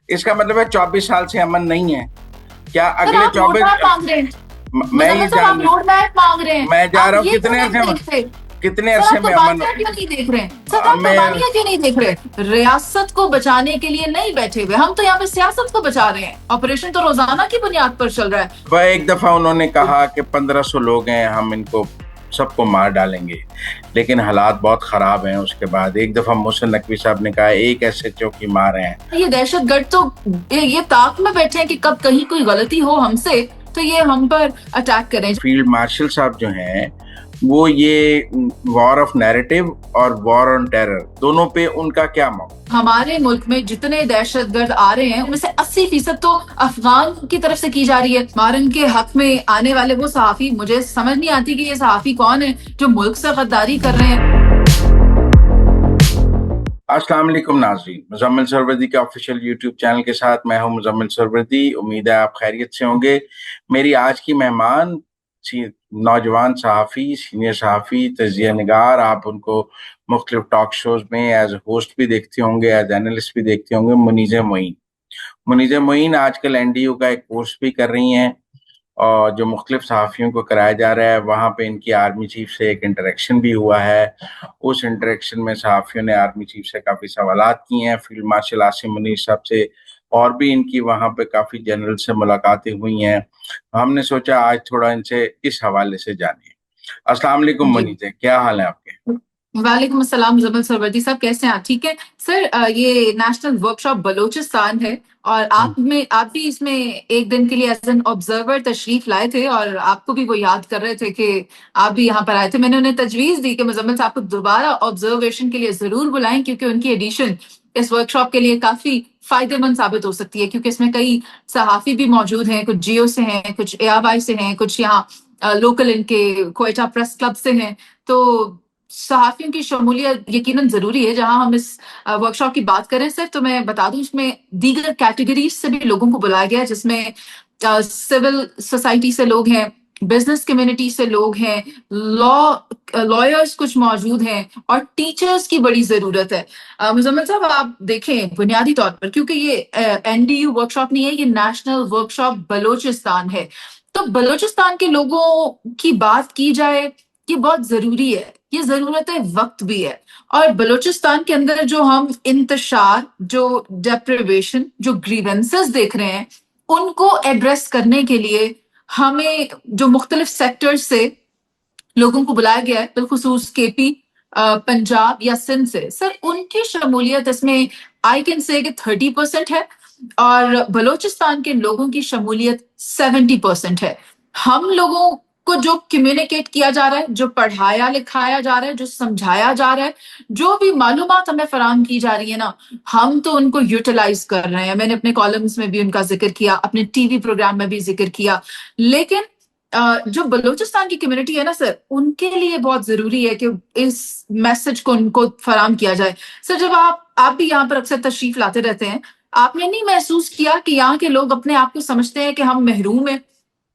اس کا مطلب ہے 24 سال سے امن نہیں ہے کیا؟ سر اگلے آپ روڈ 24 میپ مانگ رہے ہیں، میں یہ مزمل صاحب آپ جان روڈ میپ مانگ رہے ہیں، میں جا رہا آپ ہوں یہ کیوں کتنے نہیں عرصے دیکھتے؟ کتنے سر عرصے آپ میں امن قربانیاں کیوں نہیں دیکھ رہے ہیں؟ سر آپ میں قربانیاں کیوں نہیں دیکھ رہے؟ ریاست کو بچانے کے لیے نہیں بیٹھے ہوئے، ہم تو یہاں پہ سیاست کو بچا رہے ہیں، آپریشن تو روزانہ کی بنیاد پر چل رہا ہے۔ ایک دفعہ انہوں نے کہا کہ 1500 لوگ ہیں، ہم ان کو سب کو مار ڈالیں گے، لیکن حالات بہت خراب ہیں۔ اس کے بعد ایک دفعہ محسن نقوی صاحب نے کہا ایک ایسے چوکی مارے ہیں۔ یہ دہشت گرد تو یہ طاق میں بیٹھے ہیں کہ کب کہیں کوئی غلطی ہو ہم سے تو یہ ہم پر اٹیک کریں۔ فیلڈ مارشل صاحب جو ہیں وہ یہ وار آف نیریٹو اور وار آن ٹیرر دونوں پہ ان کا کیا موقع؟ ہمارے ملک میں جتنے دہشت گرد آ رہے ہیں ان میں سے 80% تو افغان کی طرف سے کی جا رہی ہے۔ مارن کے حق میں آنے والے وہ صحافی، مجھے سمجھ نہیں آتی کہ یہ صحافی کون ہے جو ملک سے غداری کر رہے ہیں۔ السلام علیکم ناظرین، مزمل سروردی کے آفیشیل یوٹیوب چینل کے ساتھ میں ہوں مزمل سروردی۔ امید ہے آپ خیریت سے ہوں گے۔ میری آج کی مہمان نوجوان صحافی، سینئر صحافی، تجزیہ نگار، آپ ان کو مختلف ٹاک شوز میں ایز ہوسٹ بھی دیکھتے ہوں گے، ایز اینالسٹ بھی دیکھتے ہوں گے، منیزہ معین۔ منیزہ معین آج کل این ڈی یو کا ایک کورس بھی کر رہی ہیں اور جو مختلف صحافیوں کو کرایا جا رہا ہے، وہاں پہ ان کی آرمی چیف سے ایک انٹریکشن بھی ہوا ہے۔ اس انٹریکشن میں صحافیوں نے آرمی چیف سے کافی سوالات کیے ہیں، فیلڈ مارشل عاصم منیر صاحب سے، اور بھی ان کی وہاں پہ کافی جنرل سے ملاقاتیں ہوئی ہیں۔ ہم نے سوچا آج تھوڑا ان سے اس حوالے سے جانیں۔ السلام علیکم منیزہ، کیا حال ہے آپ کے؟ وعلیکم السلام مزمل سروردی صاحب، کیسے ہیں آپ؟ ٹھیک ہے سر، یہ نیشنل ورکشاپ بلوچستان ہے اور آپ بھی اس میں ایک دن کے لیے ایز این آبزرور تشریف لائے تھے اور آپ کو بھی وہ یاد کر رہے تھے کہ آپ بھی یہاں پر آئے تھے۔ میں نے انہیں تجویز دی کہ مزمل صاحب کو دوبارہ آبزرویشن کے لیے ضرور بلائیں کیونکہ ان کی ایڈیشن اس ورکشاپ کے لیے کافی فائدے مند ثابت ہو سکتی ہے، کیونکہ اس میں کئی صحافی بھی موجود ہیں، کچھ جیو سے ہیں، کچھ اے آر وائی سے ہیں، کچھ یہاں لوکل ان کے کوئٹہ پریس کلب سے ہیں۔ تو صحافیوں کی شمولیت یقیناً ضروری ہے۔ جہاں ہم اس ورکشاپ کی بات کریں سر، تو میں بتا دوں اس میں دیگر کیٹیگریز سے بھی لوگوں کو بلایا گیا ہے، جس میں سول سوسائٹی سے لوگ ہیں، بزنس کمیونٹی سے لوگ ہیں، لائرز کچھ موجود ہیں، اور ٹیچرز کی بڑی ضرورت ہے۔ مزمل صاحب آپ دیکھیں بنیادی طور پر، کیونکہ یہ این ڈی یو ورکشاپ نہیں ہے، یہ نیشنل ورکشاپ بلوچستان ہے، تو بلوچستان کے لوگوں کی بات کی جائے یہ بہت ضروری ہے، یہ ضرورت وقت بھی ہے۔ اور بلوچستان کے اندر جو ہم انتشار، جو ڈیپریویشن، جو گریونسز دیکھ رہے ہیں، ان کو ایڈریس کرنے کے لیے ہمیں جو مختلف سیکٹر سے لوگوں کو بلایا گیا ہے، بالخصوص کے پی، پنجاب یا سندھ سے، سر ان کی شمولیت اس میں آئی کین سے کہ 30% ہے اور بلوچستان کے لوگوں کی شمولیت 70% ہے۔ ہم لوگوں کو جو کمیونیکیٹ کیا جا رہا ہے، جو پڑھایا لکھایا جا رہا ہے، جو سمجھایا جا رہا ہے، جو بھی معلومات ہمیں فراہم کی جا رہی ہے نا، ہم تو ان کو یوٹیلائز کر رہے ہیں۔ میں نے اپنے کالمز میں بھی ان کا ذکر کیا، اپنے ٹی وی پروگرام میں بھی ذکر کیا، لیکن جو بلوچستان کی کمیونٹی ہے نا سر، ان کے لیے بہت ضروری ہے کہ اس میسج کو ان کو فراہم کیا جائے۔ سر جب آپ بھی یہاں پر اکثر تشریف لاتے رہتے ہیں، آپ نے نہیں محسوس کیا کہ یہاں کے لوگ اپنے آپ کو سمجھتے ہیں کہ ہم محروم ہیں،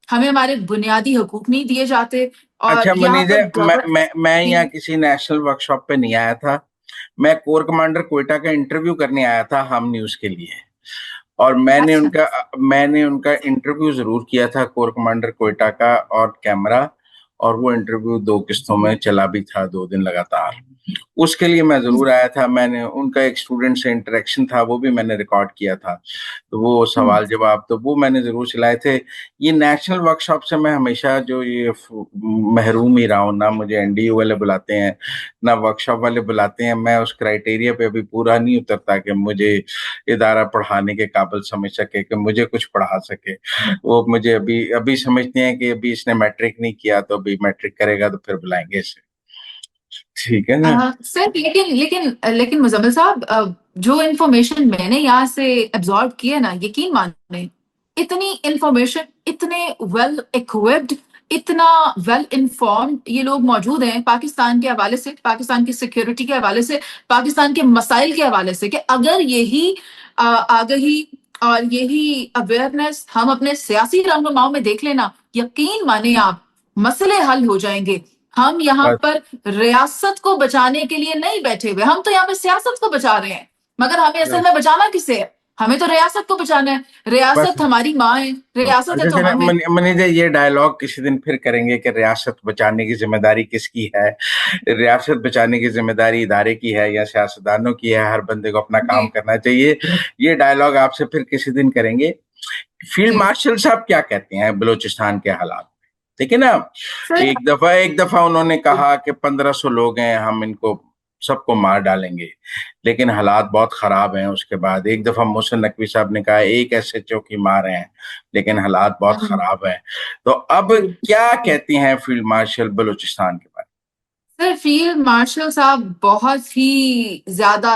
ہمیں ہمارے بنیادی حقوق نہیں دیے جاتے؟ اور اچھا یہاں منیزہ، پر میں یہاں کسی نیشنل ورکشاپ پہ نہیں آیا تھا، میں کور کمانڈر کوئٹہ کا انٹرویو کرنے آیا تھا ہم نیوز کے لیے، اور میں نے ان کا انٹرویو ضرور کیا تھا، کور کمانڈر کوئٹہ کا، اور کیمرہ، اور وہ انٹرویو 2 قسطوں میں چلا بھی تھا، 2 دن لگاتار۔ اس کے لیے میں ضرور آیا تھا۔ میں نے ان کا ایک اسٹوڈنٹ سے انٹریکشن تھا، وہ بھی میں نے ریکارڈ کیا تھا، تو وہ سوال جواب تو وہ میں نے ضرور چلائے تھے۔ یہ نیشنل ورکشاپ سے میں ہمیشہ جو یہ محروم ہی رہا ہوں، نہ مجھے این ڈی یو والے بلاتے ہیں نہ ورکشاپ والے بلاتے ہیں۔ میں اس کرائٹیریا پہ ابھی پورا نہیں اترتا کہ مجھے ادارہ پڑھانے کے قابل سمجھ سکے، کہ مجھے کچھ پڑھا سکے۔ وہ مجھے ابھی سمجھتے ہیں کہ ابھی اس نے میٹرک نہیں کیا، تو ابھی میٹرک کرے گا تو پھر بلائیں گے اسے، ٹھیک ہے نا؟ سر لیکن مزمل صاحب، جو انفارمیشن میں نے یہاں سے ایبزارب کی ہے نا، یقین مانیں اتنی انفارمیشن، اتنے ویل اکوپڈ، اتنا ویل انفارمڈ یہ لوگ موجود ہیں پاکستان کے حوالے سے، پاکستان کی سیکیورٹی کے حوالے سے، پاکستان کے مسائل کے حوالے سے، کہ اگر یہی آگہی اور یہی اویئرنیس ہم اپنے سیاسی رہنماؤں میں دیکھ لینا، یقین مانیں آپ مسئلے حل ہو جائیں گے۔ ہم یہاں پر ریاست کو بچانے کے لیے نہیں بیٹھے ہوئے، ہم تو یہاں پہ سیاست کو بچا رہے ہیں، مگر ہمیں اصل میں بچانا کسے ہے؟ हमें तो रियासत को बचाना है, बस रियासत हमारी माँ है, रियासत है तो अच्छा हम है। मनीजा, ये डायलॉग किसी दिन फिर करेंगे कि रियासत बचाने की जिम्मेदारी किसकी है। रियासत बचाने की जिम्मेदारी इदारे की है या सियासतदानों की है, हर बंदे को अपना काम जी करना चाहिए। ये डायलॉग आपसे फिर किसी दिन करेंगे। फील्ड जी मार्शल साहब क्या कहते हैं बलूचिस्तान के हालात में, ठीक है ना। सर। एक दफा उन्होंने कहा कि 1500 लोग हैं, हम इनको सबको मार डालेंगे, लेकिन हालात बहुत खराब हैं। उसके बाद एक दफा मोहसिन नकवी साहब ने कहा एक एसएचओ की मार हैं, लेकिन हालात बहुत खराब हैं। तो अब क्या कहती हैं फील्ड मार्शल बलूचिस्तान के बारे सर फील्ड मार्शल साहब बहुत ही ज्यादा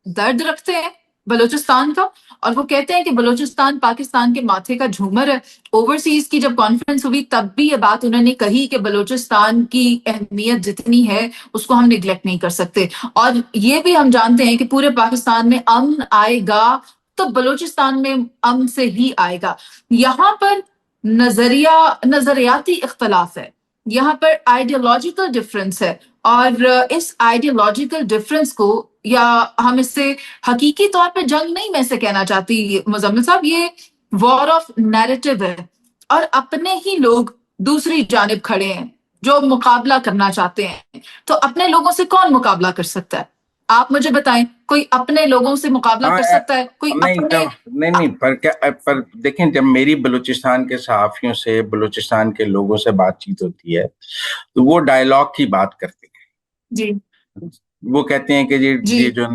दर्द रखते हैं बलूचिस्तान का, और वो कहते हैं कि बलूचिस्तान पाकिस्तान के माथे का झूमर है। ओवरसीज की जब कॉन्फ्रेंस हुई तब भी ये बात उन्होंने कही कि बलूचिस्तान की अहमियत जितनी है उसको हम निगलेक्ट नहीं कर सकते। और ये भी हम जानते हैं कि पूरे पाकिस्तान में अमन आएगा तो बलूचिस्तान में अमन से ही आएगा। यहाँ पर नजरियाती इख्तलाफ है, यहाँ पर आइडियोलॉजिकल डिफरेंस है, और इस आइडियोलॉजिकल डिफरेंस को, या हम इससे हकीकी तौर पे जंग नहीं मैं इसे कहना चाहती मुजम्मिल साहब, ये वॉर ऑफ नैरेटिव है। और अपने ही लोग दूसरी जानिब खड़े हैं जो मुकाबला करना चाहते हैं। तो अपने लोगों से कौन मुकाबला कर सकता है? आप मुझे बताएं, कोई अपने लोगों से मुकाबला में। कर हाँ, सकता है? कोई नहीं अपने जब नहीं नहीं पर क्या, पर देखें, जब मेरी बलूचिस्तान के सहाफियों से, बलूचिस्तान के लोगों से बातचीत होती है, तो वो डायलॉग की बात करते जी हैं। वो कहते हैं कि जी ये जो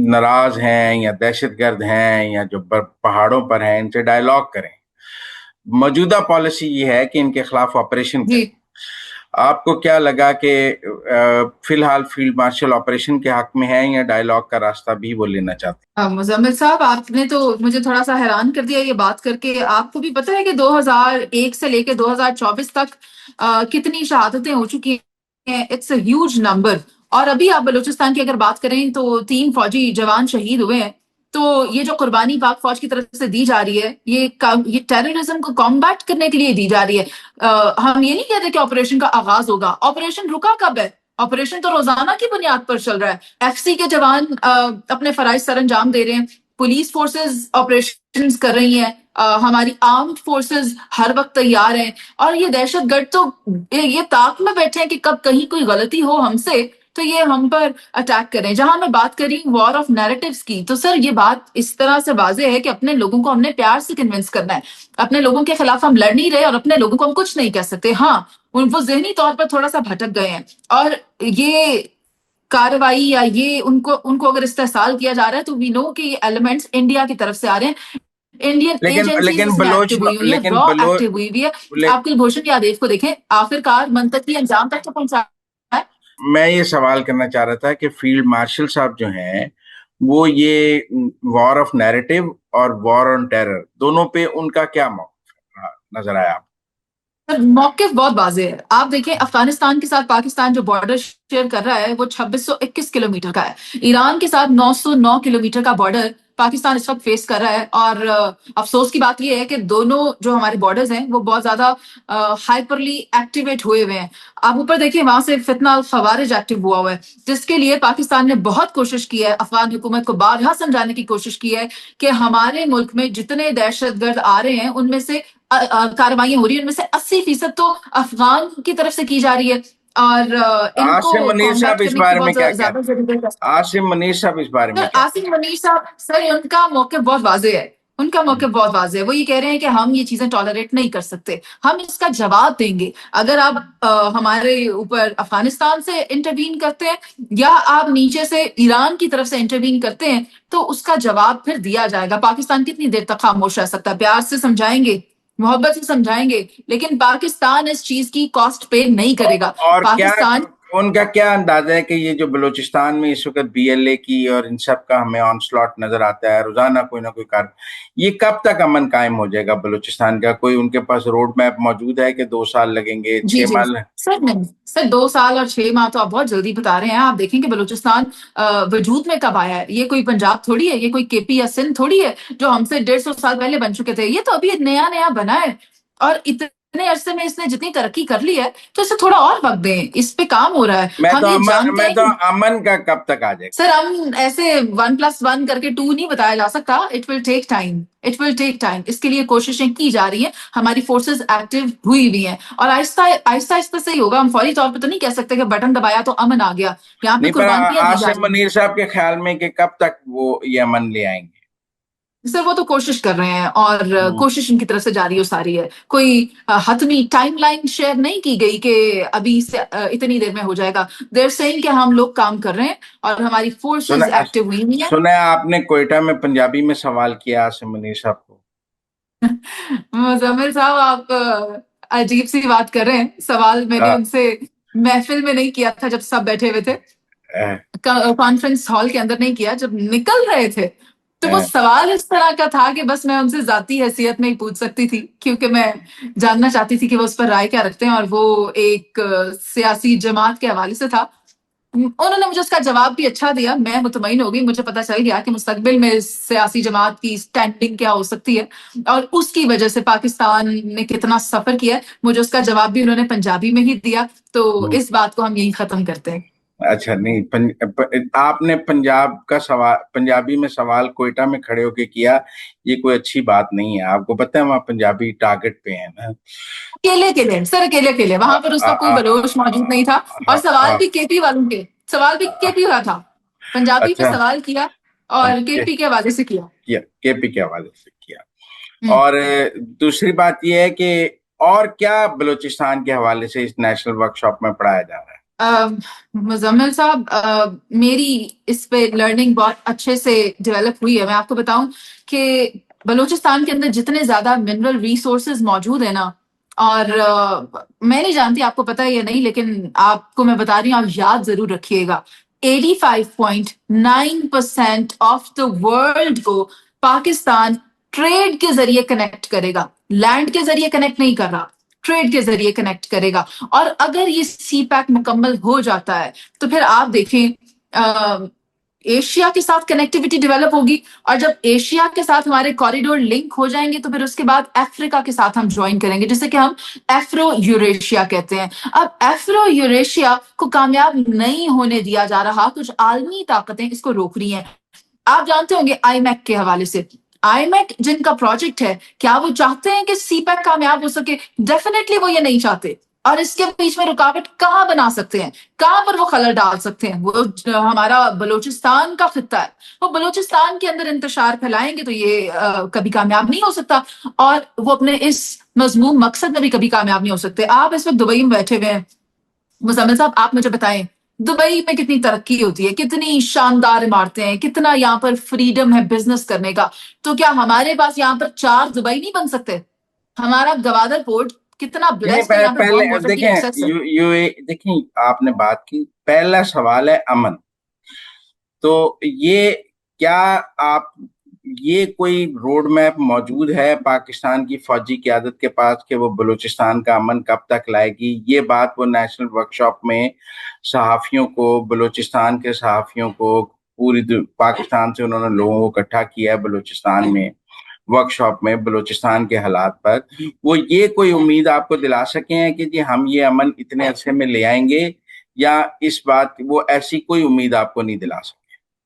नाराज हैं या दहशतगर्द हैं या जो पहाड़ों पर हैं, इनसे डायलॉग करें। मौजूदा पॉलिसी ये है कि इनके खिलाफ ऑपरेशन जी। करें। आपको क्या लगा कि फिलहाल फील्ड मार्शल ऑपरेशन के हक में है या डायलॉग का रास्ता भी वो लेना चाहते मुजम्मिल साहब, आपने तो मुझे थोड़ा सा हैरान कर दिया ये बात करके। आपको भी पता है कि 2001 से लेके 2024 तक कितनी शहादतें हो चुकी हैं? It's a huge number. और अभी आप बलूचिस्तान की अगर बात करें तो 3 फौजी जवान शहीद हुए हैं। तो ये जो कुर्बानी पाक फौज की तरफ से दी जा रही है, ये टेररिज्म को कॉम्बैट करने के लिए दी जा रही है। हम ये नहीं कहते कि ऑपरेशन का आगाज होगा। ऑपरेशन रुका कब है? ऑपरेशन तो रोजाना की बुनियाद पर चल रहा है। एफसी के जवान अपने फराइज सर अंजाम दे रहे हैं, पुलिस फोर्सेस ऑपरेशन कर रही हैं, हमारी आर्म्ड फोर्सेस हर वक्त तैयार हैं। और ये दहशतगर्द तो ये ताक में बैठे हैं कि कब कहीं कोई गलती हो हमसे तो ये हम पर अटैक करें। जहां मैं बात करी वॉर ऑफ नैरेटिव्स की, तो सर ये बात इस तरह से वाजे है कि अपने लोगों को हमने प्यार से कन्विंस करना है। अपने लोगों के खिलाफ हम लड़ नहीं रहे और अपने लोगों को हम कुछ नहीं कह सकते। हाँ, वो जहनी तौर पर थोड़ा सा भटक गए हैं, और ये कार्रवाई या ये उनको उनको अगर इस्तेसाल किया जा रहा है तो वी नो कि ये एलिमेंट्स इंडिया की तरफ से आ रहे हैं। इंडियन लेकिन एजेंसीज लेकिन इसमें बलोच एक्टिव हुई हुई है, लेकिन रॉ बलो एक्टिव हुई हुई है। ले, आप कुलभूषण यादव को देखें, आखिरकार मंतकी अंजाम तक तो पहुंचा है। मैं ये सवाल करना चाह रहा था कि फील्ड मार्शल साहब जो हैं, वो ये वॉर ऑफ नैरेटिव और वॉर ऑन टेरर दोनों पे उनका क्या मौक़िफ़ नजर आया? सर मौकिफ बहुत वाजे है। आप देखें, अफगानिस्तान के साथ पाकिस्तान जो बॉर्डर शेयर कर रहा है वो 2621 किलोमीटर का है। ईरान के साथ 909 किलोमीटर का बॉर्डर पाकिस्तान इस वक्त फेस कर रहा है। और अफसोस की बात यह है कि दोनों जो हमारे बॉर्डर्स हैं वो बहुत ज्यादा हाइपरली एक्टिवेट हुए हुए हैं। आप ऊपर देखिए, वहां से फितना अल खवारिज एक्टिव हुआ हुआ है, जिसके लिए पाकिस्तान ने बहुत कोशिश की है, अफगान हुकूमत को बारहा समझाने की कोशिश की है कि हमारे मुल्क में जितने दहशतगर्द आ रहे हैं उनमें से कार्रवाइयां हो रही है, उनमें से 80% तो अफगान की तरफ से की जा रही है। और इनको आसिम मुनीर कॉम्बैट साहब इस करने की बारे में बहुत क्या ज्यादा कहते जरूरत है। हैं? आसिम मुनीर साहब इस बारे में सर क्या आसिम मनीर साहब, सर उनका मौके बहुत वाजे है। उनका कहते मौके हैं? बहुत वाजे है। वो ये कह रहे हैं कि हम ये चीजें टॉलरेट नहीं कर सकते, हम इसका जवाब देंगे। अगर आप हमारे ऊपर अफगानिस्तान से इंटरवीन करते हैं या आप नीचे से ईरान की तरफ से इंटरवीन करते हैं तो उसका जवाब फिर दिया जाएगा। पाकिस्तान कितनी देर तक खामोश रह सकता है? प्यार से समझाएंगे, मोहब्बत से समझाएंगे, लेकिन पाकिस्तान इस चीज की कॉस्ट पे नहीं करेगा। और क्या पाकिस्तान उनका क्या अंदाजा है कि ये जो बलूचिस्तान में इस वक्त बीएलए की और इन सब का हमें ऑनस्लॉट नजर आता है, रोजाना कोई ना कोई कार, ये कब तक अमन कायम हो जाएगा बलूचिस्तान का? कोई उनके पास रोड मैप मौजूद है कि 2 साल लगेंगे, जी छह जी माह सर, नहीं सर, 2 साल और 6 माह तो आप बहुत जल्दी बता रहे हैं। आप देखेंगे बलूचिस्तान वजूद में कब आया है। ये कोई पंजाब थोड़ी है, ये कोई केपी या सिंध थोड़ी है जो हमसे 150 साल पहले बन चुके थे। ये तो अभी नया नया बना है। और इतने अरसे में इसने जितनी तरक्की कर ली है, तो इसे थोड़ा और वक्त दें, इस पे काम हो रहा है। हम ये जानते मैं हैं तो कि अमन का कब तक आ जाएगा? सर हम ऐसे 1+1 करके 2 नहीं बताया जा सकता। It will take time, it will take time. इसके लिए कोशिशें की जा रही हैं, हमारी फोर्सेस एक्टिव हुई हुई हैं, और आहिस्ता आहिस्ता आहिस्ता से ही होगा। हम फौरी तौर पे तो नहीं कह सकते कि बटन दबाया तो अमन आ गया। यहाँ पे नहीं, पर कुर्बानियां दी जा आसिम रही हैं। मुनीर साहब के ख्याल में कि कब तक वो ये अमन ले आएंगे? सर वो तो कोशिश कर रहे हैं, और हम्म। कोशिश उनकी तरफ से जारी सारी है। कोई हतमी टाइमलाइन शेयर नहीं की गई कि अभी से इतनी देर में हो जाएगा। देर सेइंग कि हम लोग काम कर रहे हैं और हमारी फोर्सेस सुना एक्टिव हुई हुई हैं। सुना है आपने कोयटा में पंजाबी में सवाल किया आसिम मुनीर साहब को? मुजम्मिल साहब, आप अजीब सी बात कर रहे हैं। सवाल मैंने आ, उनसे महफिल में नहीं किया था जब सब बैठे हुए थे, आ, कॉन्फ्रेंस हॉल के अंदर नहीं किया, जब निकल रहे थे तो वो आ, सवाल इस तरह का था कि बस मैं उनसे जाती हैसियत में ही पूछ सकती थी, क्योंकि मैं जानना चाहती थी कि वो उस पर राय क्या रखते हैं। और वो एक सियासी जमात के हवाले से था। उन्होंने मुझे उसका जवाब भी अच्छा दिया, मैं मुतमईन हो गई। मुझे पता चल गया कि मुस्तकबिल में सियासी जमात की स्टैंडिंग क्या हो सकती है, और उसकी वजह से पाकिस्तान ने कितना सफर किया है। मुझे उसका जवाब भी उन्होंने पंजाबी में ही दिया। तो इस बात को हम यही खत्म करते हैं। अच्छा, नहीं, आपने पंजाब का सवाल पंजाबी में सवाल कोयटा में खड़े होके किया, ये कोई अच्छी बात नहीं है। आपको पता है वहाँ पंजाबी टारगेट पे है ना? अकेले अकेले सर, अकेले अकेले आ, वहां पर आ, उसका कोई आ, बलोच मौजूद नहीं था। और आ, सवाल भी केपी वालों के, सवाल भी केपी का था। पंजाबी में अच्छा, सवाल किया और केपी के हवाले से किया। किया केपी के हवाले से किया। हम्म। और दूसरी बात यह है कि और क्या बलूचिस्तान के हवाले से इस नेशनल वर्कशॉप में पढ़ाया जा रहा है? मुजम्मिल साहब, मेरी इस पे लर्निंग बहुत अच्छे से डेवलप हुई है। मैं आपको बताऊं कि बलूचिस्तान के अंदर जितने ज्यादा मिनरल रिसोर्सेज मौजूद है ना, और मैं नहीं जानती आपको पता है या नहीं, लेकिन आपको मैं बता रही हूँ, आप याद जरूर रखिएगा। 85.9% ऑफ द वर्ल्ड को पाकिस्तान ट्रेड के जरिए कनेक्ट करेगा, लैंड के जरिए कनेक्ट नहीं कर रहा, ट्रेड के जरिए कनेक्ट करेगा। और अगर ये सी पैक मुकम्मल हो जाता है तो फिर आप देखें, एशिया के साथ कनेक्टिविटी डेवलप होगी, और जब एशिया के साथ हमारे कॉरिडोर लिंक हो जाएंगे तो फिर उसके बाद अफ्रीका के साथ हम ज्वाइन करेंगे, जिसे कि हम एफ्रो यूरेशिया कहते हैं। अब एफ्रो यूरेशिया को कामयाब नहीं होने दिया जा रहा, कुछ आलमी ताकतें इसको रोक रही हैं। आप जानते होंगे आईमैक के हवाले से, आईमैक जिनका प्रोजेक्ट है, क्या वो चाहते हैं कि सीपैक कामयाब हो सके? डेफिनेटली वो ये नहीं चाहते। और इसके बीच में रुकावट कहाँ बना सकते हैं, कहाँ पर वो खलल डाल सकते हैं? वो हमारा बलूचिस्तान का खित्ता है, वो बलूचिस्तान के अंदर इंतशार फैलाएंगे तो ये कभी कामयाब नहीं हो सकता, और वो अपने इस मजमूम मकसद में भी कभी कामयाब नहीं हो सकते। आप इस वक्त दुबई में बैठे हुए हैं, मुजम्मिल साहब आप मुझे बताएं, दुबई में कितनी तरक्की होती है, कितनी शानदार इमारतें हैं, कितना यहाँ पर फ्रीडम है बिजनेस करने का। तो क्या हमारे पास यहाँ पर 4 दुबई नहीं बन सकते? हमारा गवादर पोर्ट कितना नहीं, ब्लेस्ड है, यहाँ पे पहले वार्म वाटर की देखें, एक्सेस है। देखिए, आपने बात की, पहला सवाल है अमन। तो ये क्या आप ये कोई रोड मैप मौजूद है पाकिस्तान की फौजी क़यादत के पास कि वो बलूचिस्तान का अमन कब तक लाएगी? ये बात वो नेशनल वर्कशॉप में सहाफ़ियों को, बलूचिस्तान के सहाफ़ियों को, पाकिस्तान से उन्होंने लोगों को इकट्ठा किया है बलूचिस्तान में, वर्कशॉप में बलूचिस्तान के हालात पर। वो ये कोई उम्मीद आपको दिला सके हैं कि जी हम ये अमन इतने अरसे में ले आएंगे, या इस बात वो ऐसी कोई उम्मीद आपको नहीं दिला सके?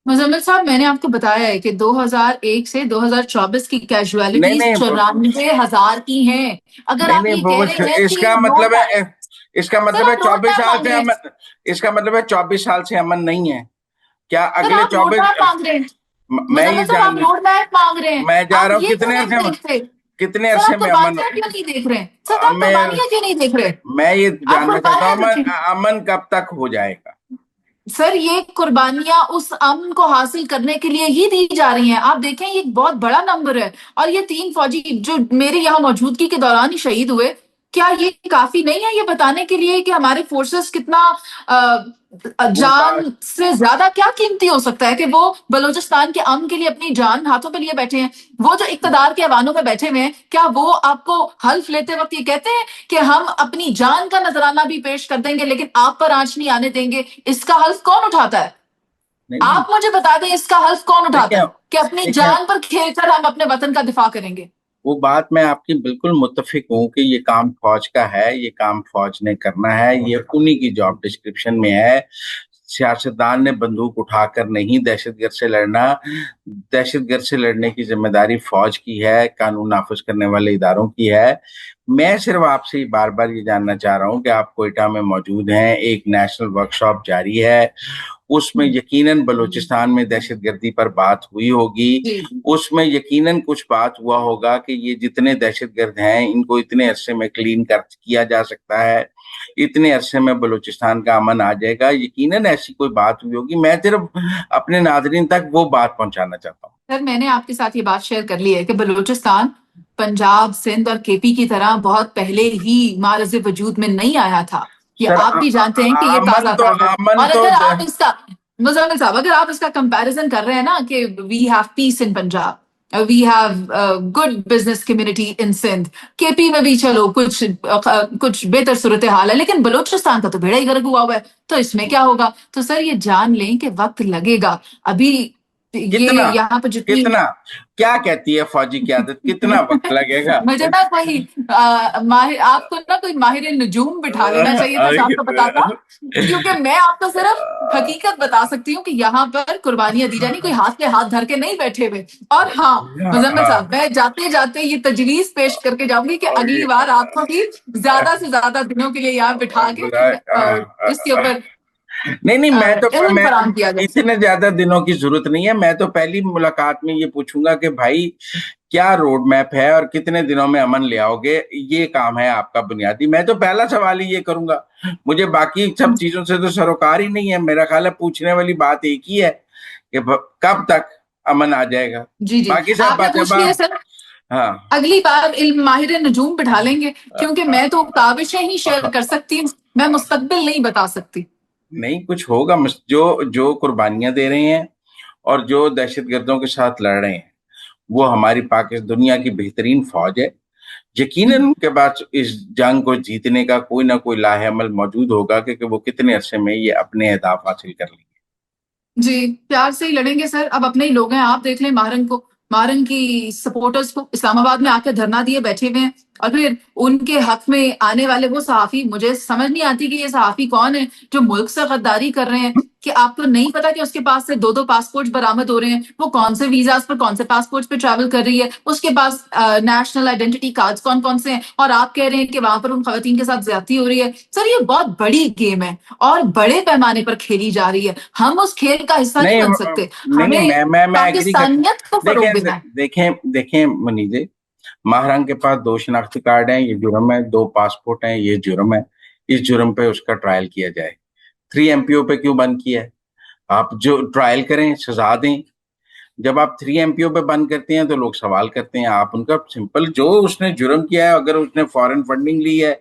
मुजम्मिल साहब, मैंने आपको बताया है कि 2001 से 2024 की नहीं, कैजुअलिटीज नहीं, 94,000 की हैं। अगर नहीं, आप नहीं, ये कह रहे हैं कि इसका मतलब रोड मैप, है, इसका सर मतलब है आप रोड 24 मैप साल मांग से रहे हैं। अमन, इसका मतलब है 24 साल से अमन नहीं है क्या? सर अगले आप रोड 24, मैप मांग रहे हैं। मैं ये मुजम्मिल साहब आप जानना, रोड मैप मांग रहे हैं, मैं जा आप रहा हूँ ये क्यों कितने नहीं अरसे में, देखते? कितने सर अरसे आप में अमन, कुर्बानियां क्यों नहीं देख रहे? सर आप मैं कुर्बानियां क्यों नहीं देख रहे? मैं ये आप जानना चाहता हूँ, कुर्बानियां देखें। अमन कब तक हो जाएगा? सर ये कुर्बानियां उस अमन को हासिल करने के लिए ही दी जा रही हैं। आप देखें ये एक बहुत बड़ा नंबर है, और ये 3 फौजी जो मेरे यहाँ मौजूदगी के दौरान ही शहीद हुए, क्या ये काफी नहीं है ये बताने के लिए कि हमारे फोर्सेस कितना उनका जान से ज्यादा क्या कीमती हो सकता है, कि वो बलूचिस्तान के अमन के लिए अपनी जान हाथों पे लिए बैठे हैं? वो जो इक्तदार के ऐवानों पे बैठे हुए हैं, क्या वो आपको हल्फ लेते वक्त ये कहते हैं कि हम अपनी जान का नजराना भी पेश कर देंगे लेकिन आप पर आंच नहीं आने देंगे? इसका हल्फ कौन उठाता है? नहीं, आप मुझे बता दें, इसका हल्फ कौन उठाता देखिए, है कि अपनी देखिए, जान पर खेलकर हम अपने वतन का दिफा करेंगे? वो बात मैं आपकी बिल्कुल मुत्तफिक हूँ कि ये काम फौज का है, ये काम फौज ने करना है, ये उन्हीं की जॉब डिस्क्रिप्शन में है। सियासतदान ने बंदूक उठाकर नहीं दहशतगर्द से लड़ना, दहशतगर्द से लड़ने की जिम्मेदारी फौज की है, कानून नाफिज करने वाले इदारों की है। मैं सिर्फ आपसे बार बार ये जानना चाह रहा हूँ कि आप कोयटा में मौजूद हैं, एक नेशनल वर्कशॉप जारी है, उसमें यकीनन बलूचिस्तान में दहशतगर्दी पर बात हुई होगी, उसमें यकीनन कुछ बात हुआ होगा कि ये जितने दहशतगर्द हैं इनको इतने अरसे में क्लीन कर किया जा सकता है, इतने अरसे में बलूचिस्तान का अमन आ जाएगा, यकीनन ऐसी कोई बात हुई होगी। मैं सिर्फ अपने नाजरीन तक वो बात पहुंचाना चाहता हूँ। सर, मैंने आपके साथ ये बात शेयर कर ली है कि बलूचिस्तान पंजाब, सिंध और केपी की तरह बहुत पहले ही मारज़ वजूद में नहीं आया था। ये आप भी जानते हैं कि ये ताजा ताजा, और अगर आप इसका मुज़म्मिल साहब, अगर आप इसका कंपैरिजन कर रहे हैं ना कि we have peace in Punjab, we have good business community in Sindh, KP में भी चलो कुछ बेहतर सूरत हाल है, लेकिन बलूचिस्तान का तो बेड़ा ही गर्क हुआ है, तो इसमें क्या होगा? तो सर ये जान लें कि वक्त लगेगा। अभी ये यहाँ पे कितना क्या कहती है फौजी क़यादत, कितना वक्त लगेगा? मुझे ना कोई आपको ना कोई माहिर नजूम बिठा लेना चाहिए था जो आपको बताता, क्योंकि मैं आपको सिर्फ हकीकत बता सकती हूँ कि यहाँ पर कुर्बानियां दी जानी, कोई हाथ पे हाथ धर के नहीं बैठे हुए। और हाँ मुज़म्मिल साहब, मैं जाते जाते ये तजवीज पेश करके जाऊंगी कि अगली बार आपको भी ज्यादा से ज्यादा दिनों के लिए यहाँ बिठा के इसके ऊपर नहीं, मैं किया जाए। इतने ज्यादा दिनों की जरूरत नहीं है। मैं तो पहली मुलाकात में ये पूछूंगा कि भाई क्या रोड मैप है और कितने दिनों में अमन ले आओगे, ये काम है आपका बुनियादी। मैं तो पहला सवाल ही ये करूंगा, मुझे बाकी सब चीजों से तो सरोकार ही नहीं है। मेरा ख्याल है पूछने वाली बात एक ही है कि कब तक अमन आ जाएगा। जी बाकी सब बातें सर, हाँ अगली बार इल्म माहिर नजूम बिठा लेंगे, क्योंकि मैं तो काविशें ही शेयर कर सकती हूँ, मैं मुस्तकबिल नहीं बता सकती। नहीं, कुछ होगा। जो कुर्बानियां दे रहे हैं और जो दहशतगर्दों के साथ लड़ रहे हैं, वो हमारी पाकिस्तान दुनिया की बेहतरीन फौज है। यकीनन उनके पास इस जंग को जीतने का कोई ना कोई लाहे अमल मौजूद होगा कि वो कितने अरसे में ये अपने अहदाफ हासिल कर लेंगे। जी, प्यार से ही लड़ेंगे सर। अब अपने ही लोग हैं, आप देख लें मारंग को, मारंग की सपोर्टर्स को इस्लामाबाद में आकर धरना दिए बैठे हुए हैं, और फिर उनके हक में आने वाले वो सहाफी, मुझे समझ नहीं आती कि ये सहाफी कौन है जो मुल्क से गद्दारी कर रहे हैं, कि आपको नहीं पता कि उसके पास से 2-2 पासपोर्ट बरामद हो रहे हैं, वो कौन से वीजाज पर, कौन से पासपोर्ट पे ट्रैवल कर रही है, उसके पास नेशनल आइडेंटिटी कार्ड्स कौन कौन से हैं, और आप कह रहे हैं कि वहां पर उन खवातीन के साथ ज्यादती हो रही है। सर ये बहुत बड़ी गेम है और बड़े पैमाने पर खेली जा रही है, हम उस खेल का हिस्सा नहीं बन सकते। हमें पाकिस्तानियत को फरोग देना है। देखें मनीजे, महरंग के पास 2 शनाख्ती कार्ड हैं, ये जुर्म है, 2 पासपोर्ट हैं, ये जुर्म है। इस जुर्म पे उसका ट्रायल किया जाए। 3 MPO पे क्यों बंद किया है? आप जो ट्रायल करें, सजा दें। जब आप 3 MPO पे बंद करते हैं तो लोग सवाल करते हैं। आप उनका सिंपल, जो उसने जुर्म किया है, अगर उसने फॉरेन फंडिंग ली है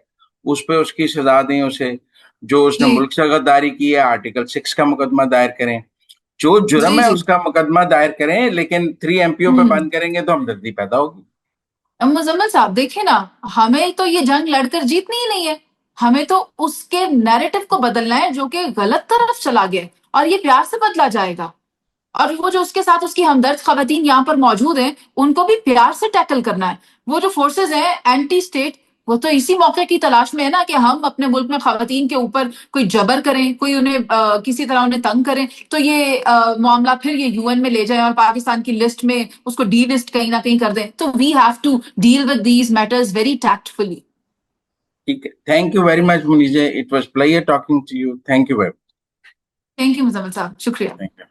उस पे उसकी सजा दें उसे। जो उसने मुल्क से गद्दारी की है, आर्टिकल 6 का मुकदमा दायर करें। जो जुर्म है उसका मुकदमा दायर करें, लेकिन 3 MPO पे बंद करेंगे तो हमदर्दी पैदा होगी। मुजम्मिल साहब देखिए ना, हमें तो ये जंग लड़कर जीतनी ही नहीं है, हमें तो उसके नैरेटिव को बदलना है जो कि गलत तरफ चला गया, और ये प्यार से बदला जाएगा। और वो जो उसके साथ उसकी हमदर्द खवातीन यहाँ पर मौजूद हैं, उनको भी प्यार से टैकल करना है। वो जो फोर्सेस हैं एंटी स्टेट, वो तो इसी मौके की तलाश में है ना कि हम अपने मुल्क में खवातीन के ऊपर कोई जबर करें, कोई उन्हें किसी तरह उन्हें तंग करें, तो ये मामला फिर ये UN में ले जाए और पाकिस्तान की लिस्ट में उसको डी लिस्ट कहीं ना कहीं कर दें। तो we have to deal with these matters very tactfully. ठीक है, thank you very much Muneeze, it was pleasure talking to you. Thank you very much. Thank you Muzammil sahab, शुक्रिया। Thank you.